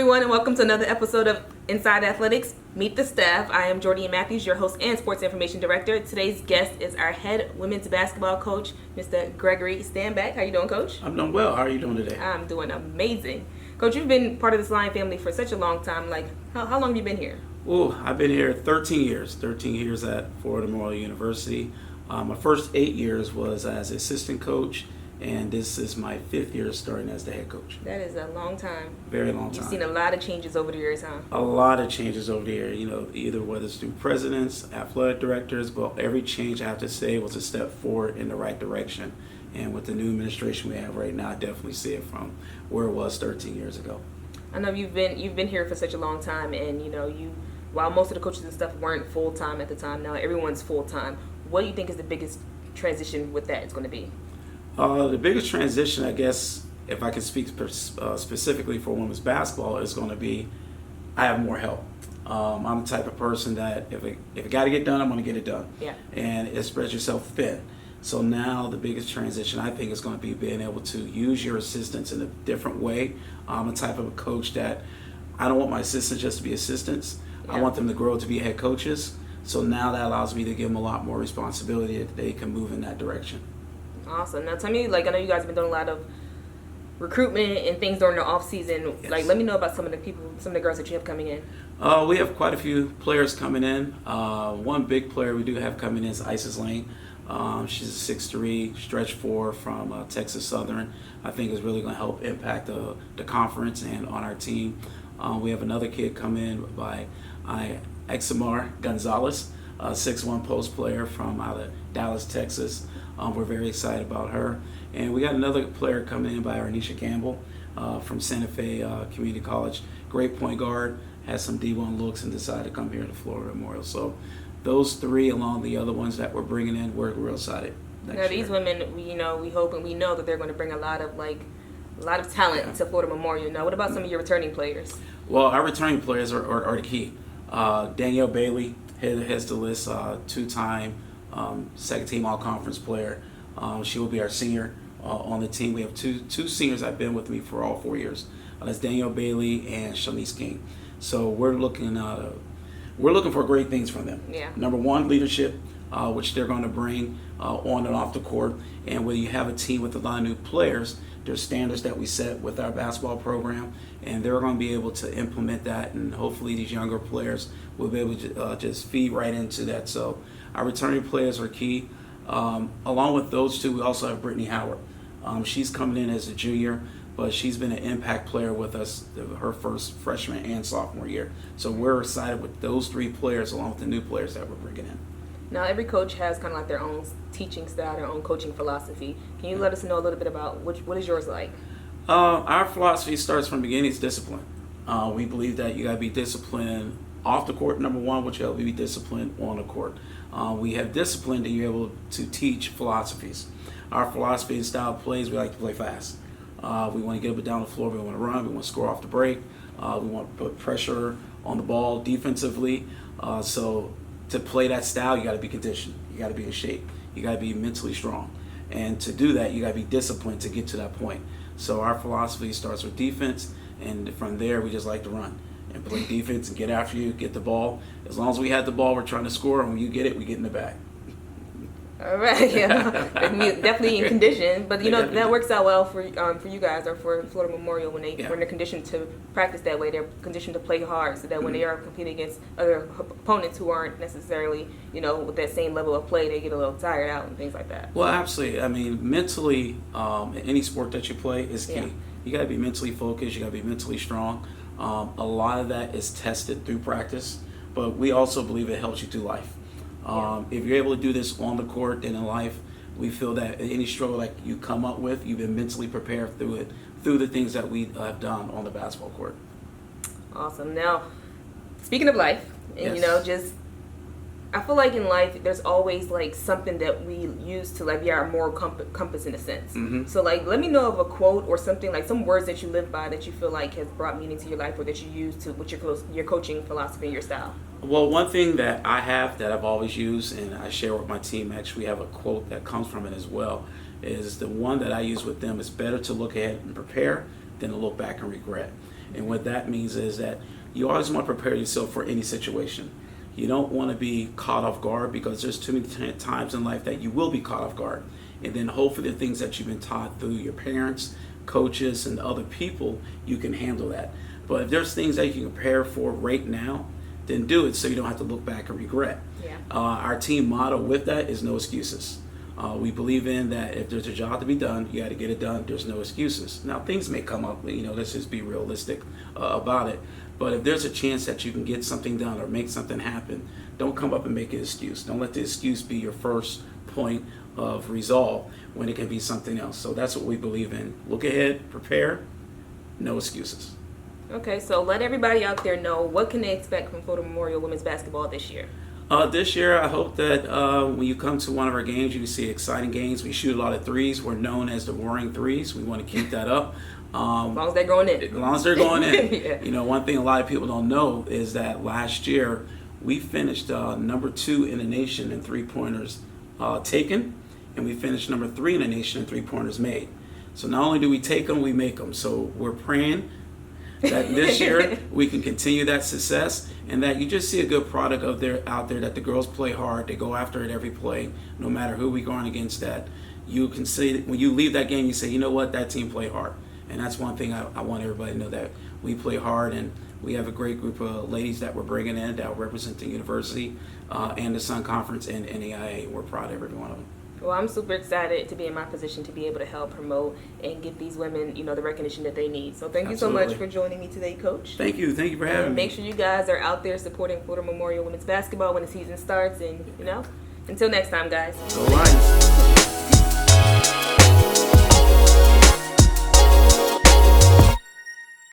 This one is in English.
everyone, and welcome to another episode of Inside Athletics. Meet the staff. I am Jordean, your host and sports information director. Today's guest is our head women's basketball coach, Mr. Gregory Stanback. How you doing, Coach? I'm doing well. How are you doing today? I'm doing amazing. Coach, you've been part of this Lion family for such a long time. How long have you been here? Oh, I've been here 13 years. 13 years at Florida Memorial University. My first 8 years was as assistant coach, and this is my 5th year starting as the head coach. That is a long time. Very long time. You've seen a lot of changes over the years, huh? A lot of changes over the years, either whether it's through presidents, athletic directors, but every change, I have to say, was a step forward in the right direction. And with the new administration we have right now, I definitely see it from where it was 13 years ago. I know you've been here for such a long time, and while most of the coaches and stuff weren't full time at the time, now everyone's full time. What do you think is the biggest transition with that is going to be? The biggest transition, I guess, if I can speak specifically for women's basketball, is going to be I have more help. I'm the type of person that if it got to get done, I'm going to get it done. Yeah. And it spreads yourself thin. So now the biggest transition, I think, is going to be being able to use your assistants in a different way. I'm the type of a coach that I don't want my assistants just to be assistants. Yeah. I want them to grow to be head coaches. So now that allows me to give them a lot more responsibility that they can move in that direction. Awesome. Now tell me, I know you guys have been doing a lot of recruitment and things during the off season. Yes. Let me know about some of the girls that you have coming in. We have quite a few players coming in. One big player we do have coming in is Isis Lane. She's a 6'3", stretch 4 from Texas Southern. I think is really going to help impact the conference and on our team. We have another kid come in by Examar Gonzalez, a 6'1" post player from out of Dallas, Texas. We're very excited about her. And we got another player coming in by Arnisha Campbell from Santa Fe Community College. Great point guard, has some D1 looks and decided to come here to Florida Memorial. So those three, along the other ones that we're bringing in, we're real excited. Now these women, we hope and we know that they're going to bring a lot of talent to Florida Memorial. Now, what about some of your returning players? Well, our returning players are the key. Danielle Bailey heads the list, two-time second team all-conference player. She will be our senior on the team. We have two seniors that have been with me for all 4 years. That's Danielle Bailey and Shanice King. So we're looking for great things from them. Yeah. Number one, leadership, which they're going to bring on and off the court. And when you have a team with a lot of new players, there's standards that we set with our basketball program, and they're going to be able to implement that, and hopefully these younger players will be able to just feed right into that. So our returning players are key. Along with those two, we also have Brittany Howard. She's coming in as a junior, but she's been an impact player with us her first freshman and sophomore year. So we're excited with those three players along with the new players that we're bringing in. Now, every coach has kind of like their own teaching style, their own coaching philosophy. Can you let us know a little bit about what is yours like? Our philosophy starts from the beginning. It's discipline. We believe that you got to be disciplined off the court, number one, which helps you be disciplined on the court. We have discipline that you're able to teach philosophies. Our philosophy and style of plays, we like to play fast. We want to get up and down the floor. We want to run. We want to score off the break. We want to put pressure on the ball defensively. So to play that style, you got to be conditioned. You got to be in shape. You got to be mentally strong. And to do that, you got to be disciplined to get to that point. So our philosophy starts with defense, and from there, we just like to run and play defense and get after you, get the ball. As long as we have the ball, we're trying to score, and when you get it, we get in the bag. All right, definitely in condition, but that works out well for you guys or for Florida Memorial when they're conditioned to practice that way. They're conditioned to play hard, so that when they are competing against other opponents who aren't necessarily with that same level of play, they get a little tired out and things like that. Well, absolutely. I mean, mentally, in any sport that you play is key. Yeah. You got to be mentally focused. You got to be mentally strong. A lot of that is tested through practice, but we also believe it helps you through life. If you're able to do this on the court and in life, we feel that any struggle that you come up with, you've been mentally prepared through it, through the things that we have done on the basketball court. Awesome. Now, speaking of life, and yes. I feel like in life, there's always something that we use to be our moral compass in a sense. Mm-hmm. So let me know of a quote or something, some words that you live by that you feel like has brought meaning to your life or that you use to with your coaching philosophy and your style. Well, one thing that I have that I've always used and I share with my team, actually have a quote that comes from it as well, is the one that I use with them is better to look ahead and prepare than to look back and regret. And what that means is that you always want to prepare yourself for any situation. You don't want to be caught off guard, because there's too many times in life that you will be caught off guard. And then hopefully the things that you've been taught through your parents, coaches, and other people, you can handle that. But if there's things that you can prepare for right now, then do it so you don't have to look back and regret. Yeah. Our team motto with that is no excuses. We believe in that if there's a job to be done, you got to get it done. There's no excuses. Now, things may come up, let's just be realistic about it. But if there's a chance that you can get something done or make something happen, don't come up and make an excuse. Don't let the excuse be your first point of resolve when it can be something else. So that's what we believe in. Look ahead, prepare, no excuses. Okay, so let everybody out there know, what can they expect from Florida Memorial Women's Basketball this year? This year, I hope that when you come to one of our games, you can see exciting games. We shoot a lot of threes. We're known as the Roaring Threes. We want to keep that up. As long as they're going in. As long as they're going in. Yeah. One thing a lot of people don't know is that last year, we finished number 2 in the nation in three-pointers taken, and we finished number 3 in the nation in three-pointers made. So not only do we take them, we make them. So we're praying that this year we can continue that success, and that you just see a good product out there, that the girls play hard, they go after it every play, no matter who we're going against. That you can see, when you leave that game, you say, you know what, that team played hard. And that's one thing I want everybody to know, that we play hard, and we have a great group of ladies that we're bringing in that represent the university and the Sun Conference and NAIA. We're proud of every one of them. Well, I'm super excited to be in my position to be able to help promote and give these women, the recognition that they need. So thank you so much for joining me today, Coach. Thank you for having me. Make sure you guys are out there supporting Florida Memorial Women's Basketball when the season starts. And, until next time, guys. Go Lions.